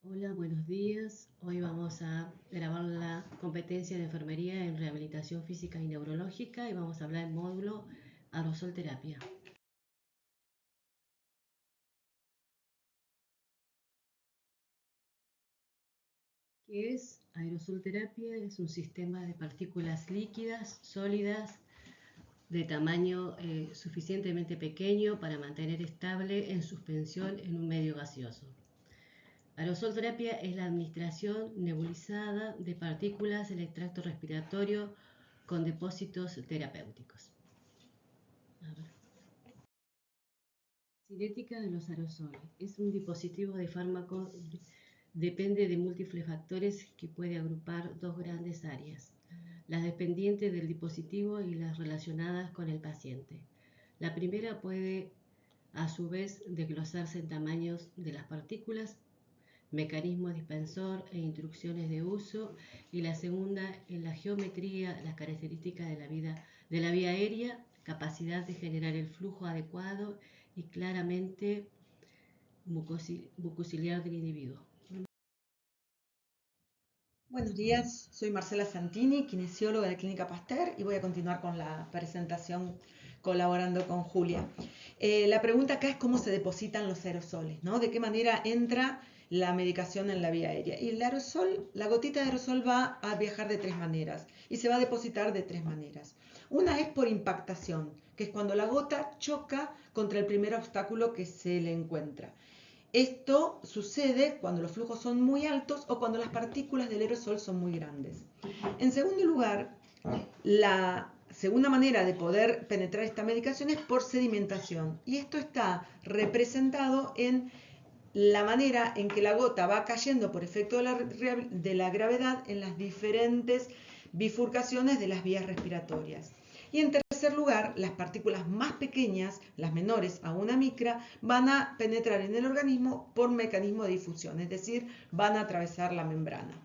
Hola, buenos días. Hoy vamos a grabar la competencia de enfermería en rehabilitación física y neurológica y vamos a hablar del módulo aerosol terapia. ¿Qué es aerosol terapia? Es un sistema de partículas líquidas, sólidas, de tamaño suficientemente pequeño para mantener estable en suspensión en un medio gaseoso. Aerosol terapia es la administración nebulizada de partículas en el tracto respiratorio con depósitos terapéuticos. Cinética de los aerosoles. Es un dispositivo de fármaco, depende de múltiples factores que puede agrupar dos grandes áreas, las dependientes del dispositivo y las relacionadas con el paciente. La primera puede a su vez desglosarse en tamaños de las partículas, mecanismo dispensor e instrucciones de uso, y la segunda en la geometría, las características de la vía aérea, capacidad de generar el flujo adecuado y claramente mucociliar del individuo. Buenos días, soy Marcela Santini, kinesióloga de Clínica Pasteur y voy a continuar con la presentación colaborando con Julia. La pregunta acá es cómo se depositan los aerosoles, ¿no? De qué manera entra la medicación en la vía aérea. Y el aerosol, la gotita de aerosol va a viajar de tres maneras y se va a depositar de tres maneras. Una es por impactación, que es cuando la gota choca contra el primer obstáculo que se le encuentra. Esto sucede cuando los flujos son muy altos o cuando las partículas del aerosol son muy grandes. En segundo lugar, la segunda manera de poder penetrar esta medicación es por sedimentación. Y esto está representado en la manera en que la gota va cayendo por efecto de la gravedad en las diferentes bifurcaciones de las vías respiratorias. Y en tercer lugar, las partículas más pequeñas, las menores a una micra, van a penetrar en el organismo por mecanismo de difusión, es decir, van a atravesar la membrana.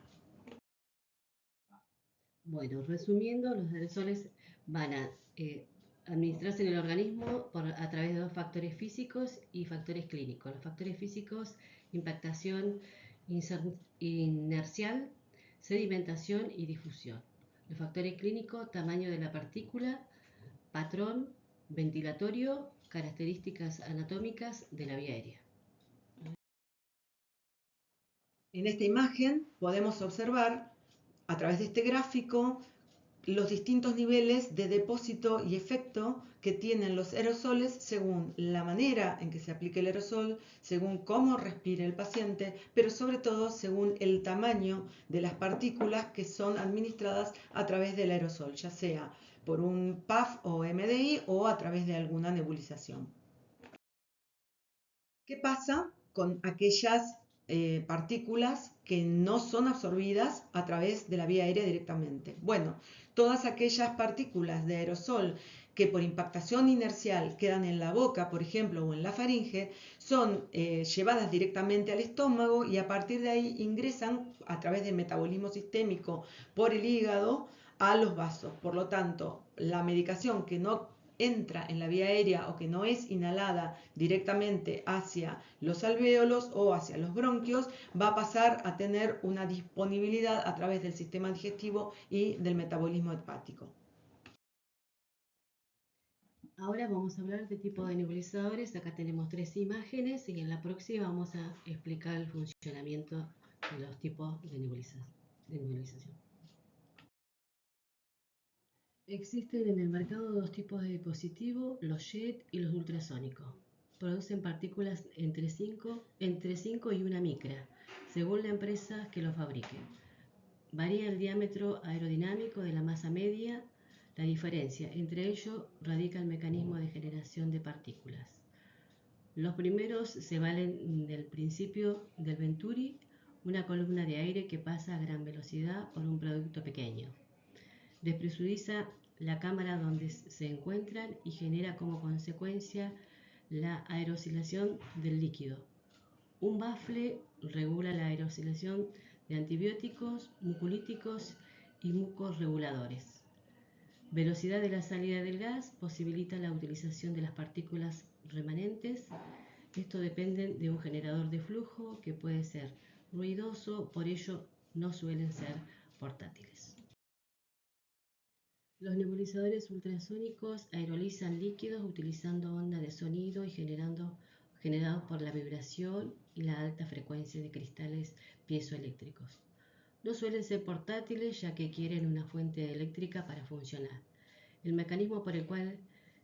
Bueno, resumiendo, los aerosoles van a administrarse en el organismo a través de dos factores físicos y factores clínicos. Los factores físicos, impactación inercial, sedimentación y difusión. Los factores clínicos, tamaño de la partícula, patrón ventilatorio, características anatómicas de la vía aérea. En esta imagen podemos observar a través de este gráfico los distintos niveles de depósito y efecto que tienen los aerosoles según la manera en que se aplique el aerosol, según cómo respire el paciente, pero sobre todo según el tamaño de las partículas que son administradas a través del aerosol, ya sea por un PAF o MDI o a través de alguna nebulización. ¿Qué pasa con aquellas partículas que no son absorbidas a través de la vía aérea directamente? Bueno, todas aquellas partículas de aerosol que por impactación inercial quedan en la boca, por ejemplo, o en la faringe, son llevadas directamente al estómago y a partir de ahí ingresan a través del metabolismo sistémico por el hígado a los vasos. Por lo tanto, la medicación que no entra en la vía aérea o que no es inhalada directamente hacia los alvéolos o hacia los bronquios, va a pasar a tener una disponibilidad a través del sistema digestivo y del metabolismo hepático. Ahora vamos a hablar de tipo de nebulizadores. Acá tenemos tres imágenes y en la próxima vamos a explicar el funcionamiento de los tipos de nebulización. Existen en el mercado dos tipos de dispositivos, los jet y los ultrasónicos. Producen partículas entre 5 y 1 micra, según la empresa que lo fabrique. Varía el diámetro aerodinámico de la masa media. La diferencia entre ellos radica el mecanismo de generación de partículas. Los primeros se valen del principio del Venturi, una columna de aire que pasa a gran velocidad por un producto pequeño. Despresuriza la cámara donde se encuentran y genera como consecuencia la aerosilación del líquido. Un bafle regula la aerosilación de antibióticos, mucolíticos y mucorreguladores. Velocidad de la salida del gas posibilita la utilización de las partículas remanentes Esto depende de un generador de flujo que puede ser ruidoso, por ello no suelen ser portátiles. Los nebulizadores ultrasónicos aerolizan líquidos utilizando ondas de sonido y generados por la vibración y la alta frecuencia de cristales piezoeléctricos. No suelen ser portátiles ya que quieren una fuente eléctrica para funcionar. El mecanismo por el cual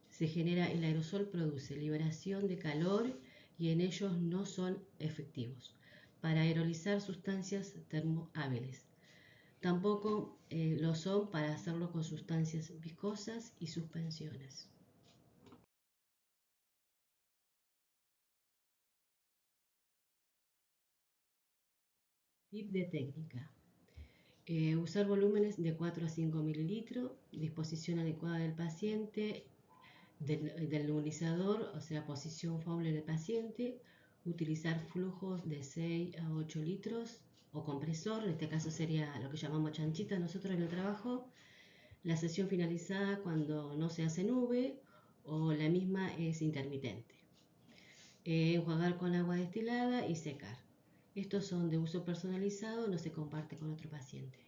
se genera el aerosol produce liberación de calor y en ellos no son efectivos para aerolizar sustancias termohábiles. Tampoco lo son para hacerlo con sustancias viscosas y suspensiones. Tip de técnica. Usar volúmenes de 4 a 5 mililitros, disposición adecuada del paciente, del nebulizador, o sea, posición Fowler del paciente, utilizar flujos de 6 a 8 litros o compresor, en este caso sería lo que llamamos chanchita nosotros en el trabajo, la sesión finalizada cuando no se hace nube o la misma es intermitente. Enjuagar con agua destilada y secar. Estos son de uso personalizado, no se comparte con otro paciente.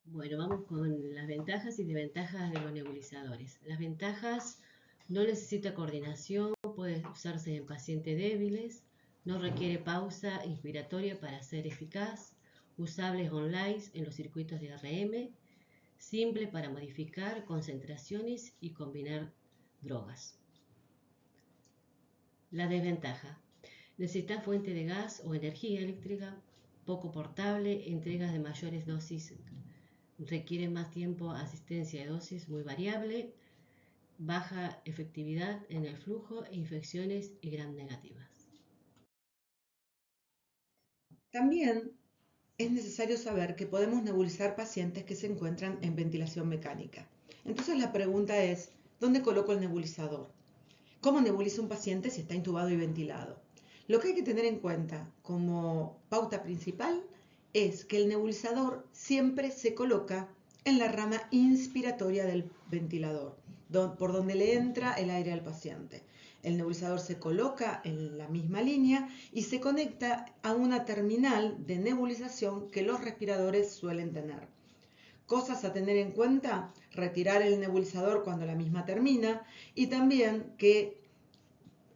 Bueno, vamos con las ventajas y desventajas de los nebulizadores. Las ventajas: no necesita coordinación, puede usarse en pacientes débiles, no requiere pausa inspiratoria para ser eficaz, usables online en los circuitos de RM, simple para modificar concentraciones y combinar drogas. La desventaja: necesita fuente de gas o energía eléctrica, poco portable, entregas de mayores dosis requiere más tiempo, asistencia de dosis muy variable, baja efectividad en el flujo, infecciones y gram negativas. También es necesario saber que podemos nebulizar pacientes que se encuentran en ventilación mecánica. Entonces la pregunta es, ¿dónde coloco el nebulizador? ¿Cómo nebuliza un paciente si está intubado y ventilado? Lo que hay que tener en cuenta como pauta principal es que el nebulizador siempre se coloca en la rama inspiratoria del ventilador, por donde le entra el aire al paciente. El nebulizador se coloca en la misma línea y se conecta a una terminal de nebulización que los respiradores suelen tener. Cosas a tener en cuenta: retirar el nebulizador cuando la misma termina, y también que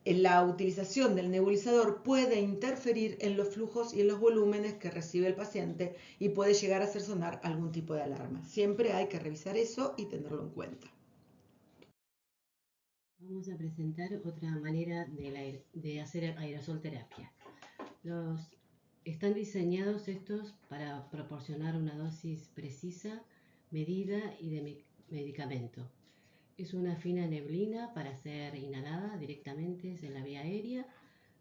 la utilización del nebulizador puede interferir en los flujos y en los volúmenes que recibe el paciente y puede llegar a hacer sonar algún tipo de alarma. Siempre hay que revisar eso y tenerlo en cuenta. Vamos a presentar otra manera de hacer aerosol terapia. Están diseñados estos para proporcionar una dosis precisa, medida y de medicamento. Es una fina neblina para ser inhalada directamente en la vía aérea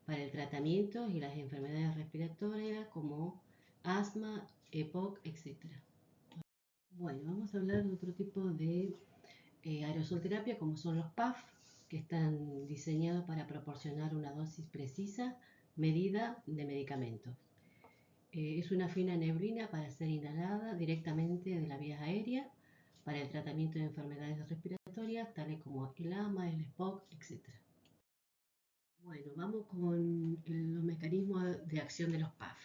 para el tratamiento y las enfermedades respiratorias como asma, EPOC, etc. Bueno, vamos a hablar de otro tipo de aerosol terapia como son los PAF, que están diseñados para proporcionar una dosis precisa, medida de medicamentos. Es una fina neblina para ser inhalada directamente de la vía aérea para el tratamiento de enfermedades respiratorias tales como el asma, el EPOC, etc. Bueno, vamos con los mecanismos de acción de los PAF.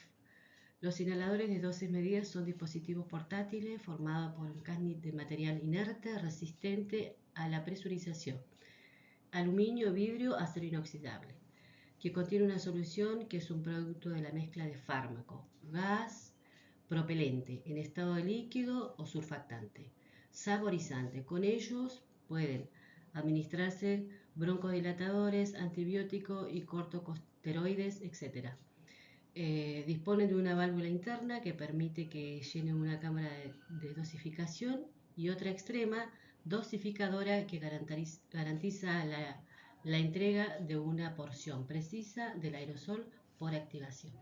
Los inhaladores de dosis medidas son dispositivos portátiles formados por un casnit de material inerte resistente a la presurización, aluminio, vidrio, acero inoxidable, que contiene una solución que es un producto de la mezcla de fármaco, gas, propelente en estado de líquido o surfactante, saborizante. Con ellos pueden administrarse broncodilatadores, antibióticos y corticosteroides, etc. Disponen de una válvula interna que permite que llene una cámara de dosificación y otra extrema dosificadora que garantiza la entrega de una porción precisa del aerosol por activación.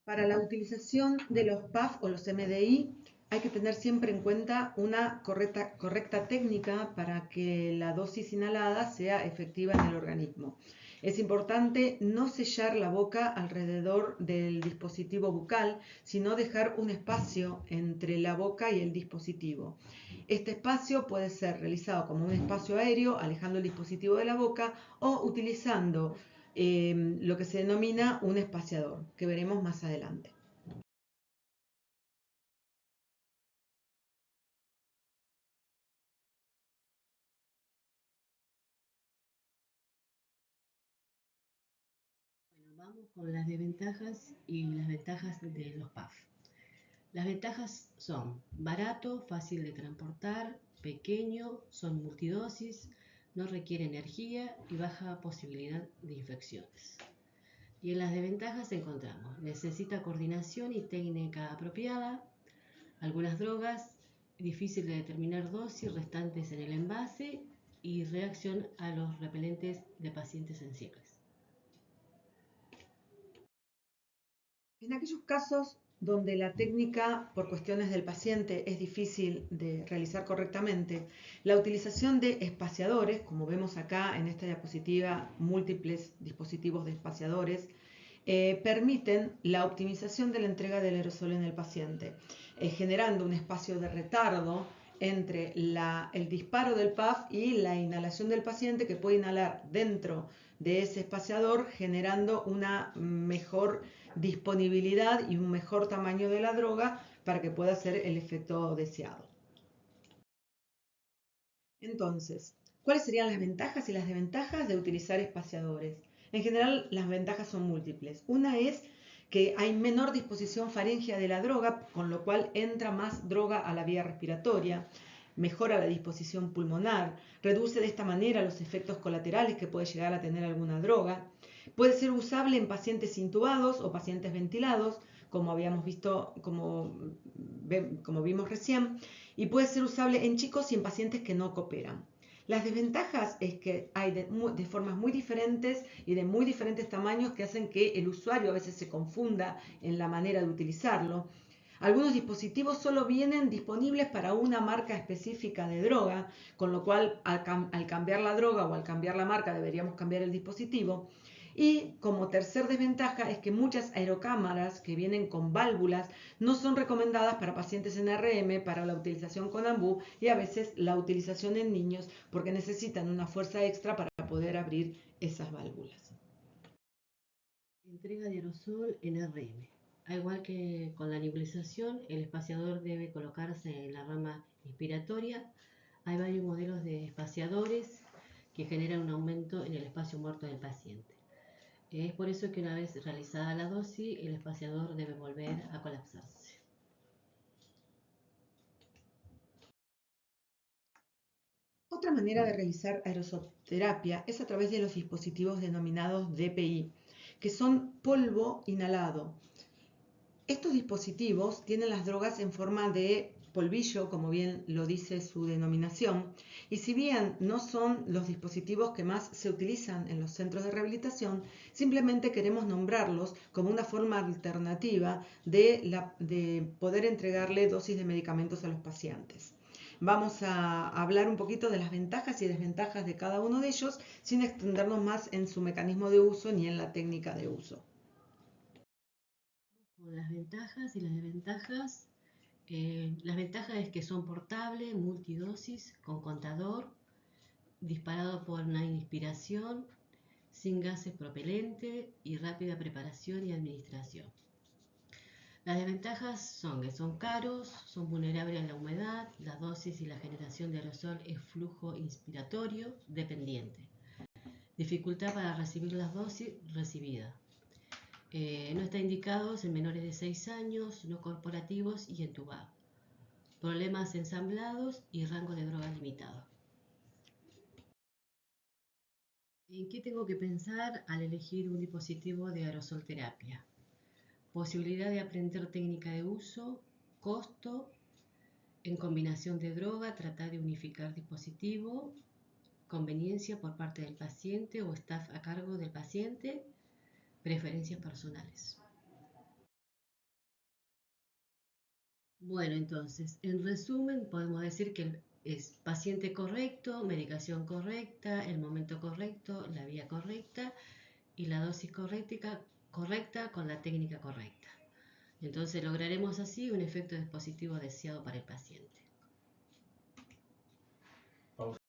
Para la utilización de los PAF o los MDI hay que tener siempre en cuenta una correcta técnica para que la dosis inhalada sea efectiva en el organismo. Es importante no sellar la boca alrededor del dispositivo bucal, sino dejar un espacio entre la boca y el dispositivo. Este espacio puede ser realizado como un espacio aéreo, alejando el dispositivo de la boca, o utilizando lo que se denomina un espaciador, que veremos más adelante. Bueno, vamos con las desventajas y las ventajas de los PAF. Las ventajas son barato, fácil de transportar, pequeño, son multidosis, no requiere energía y baja posibilidad de infecciones. Y en las desventajas encontramos, necesita coordinación y técnica apropiada, algunas drogas, difícil de determinar dosis restantes en el envase y reacción a los repelentes de pacientes sensibles. En aquellos casos donde la técnica por cuestiones del paciente es difícil de realizar correctamente, la utilización de espaciadores, como vemos acá en esta diapositiva, múltiples dispositivos de espaciadores, permiten la optimización de la entrega del aerosol en el paciente, generando un espacio de retardo entre el disparo del PAF y la inhalación del paciente, que puede inhalar dentro de ese espaciador, generando una mejor disponibilidad y un mejor tamaño de la droga para que pueda hacer el efecto deseado. Entonces, ¿cuáles serían las ventajas y las desventajas de utilizar espaciadores? En general, las ventajas son múltiples. Una es que hay menor disposición faríngea de la droga, con lo cual entra más droga a la vía respiratoria, mejora la disposición pulmonar, reduce de esta manera los efectos colaterales que puede llegar a tener alguna droga. Puede ser usable en pacientes intubados o pacientes ventilados, como habíamos visto, como vimos recién, y puede ser usable en chicos y en pacientes que no cooperan. Las desventajas es que hay de formas muy diferentes y de muy diferentes tamaños que hacen que el usuario a veces se confunda en la manera de utilizarlo. Algunos dispositivos solo vienen disponibles para una marca específica de droga, con lo cual al cambiar la droga o al cambiar la marca deberíamos cambiar el dispositivo. Y como tercer desventaja es que muchas aerocámaras que vienen con válvulas no son recomendadas para pacientes en RM, para la utilización con AMBU y a veces la utilización en niños porque necesitan una fuerza extra para poder abrir esas válvulas. Entrega de aerosol en RM. Al igual que con la nebulización, el espaciador debe colocarse en la rama inspiratoria. Hay varios modelos de espaciadores que generan un aumento en el espacio muerto del paciente. Es por eso que una vez realizada la dosis, el espaciador debe volver a colapsarse. Otra manera de realizar aerosoterapia es a través de los dispositivos denominados DPI, que son polvo inhalado. Estos dispositivos tienen las drogas en forma de polvillo, como bien lo dice su denominación, y si bien no son los dispositivos que más se utilizan en los centros de rehabilitación, simplemente queremos nombrarlos como una forma alternativa de poder entregarle dosis de medicamentos a los pacientes. Vamos a hablar un poquito de las ventajas y desventajas de cada uno de ellos, sin extendernos más en su mecanismo de uso ni en la técnica de uso. Las ventajas y las desventajas. Las ventajas es que son portables, multidosis, con contador, disparado por una inspiración, sin gases propelentes y rápida preparación y administración. Las desventajas son que son caros, son vulnerables a la humedad, la dosis y la generación de aerosol es flujo inspiratorio dependiente. Dificultad para recibir las dosis recibidas. No está indicados en menores de 6 años, no corporativos y entubados. Problemas ensamblados y rango de droga limitado. ¿En qué tengo que pensar al elegir un dispositivo de aerosol terapia? Posibilidad de aprender técnica de uso, costo, en combinación de droga, tratar de unificar dispositivo, conveniencia por parte del paciente o staff a cargo del paciente, preferencias personales. Bueno, entonces, en resumen, podemos decir que es paciente correcto, medicación correcta, el momento correcto, la vía correcta y la dosis correcta con la técnica correcta. Entonces lograremos así un efecto dispositivo deseado para el paciente.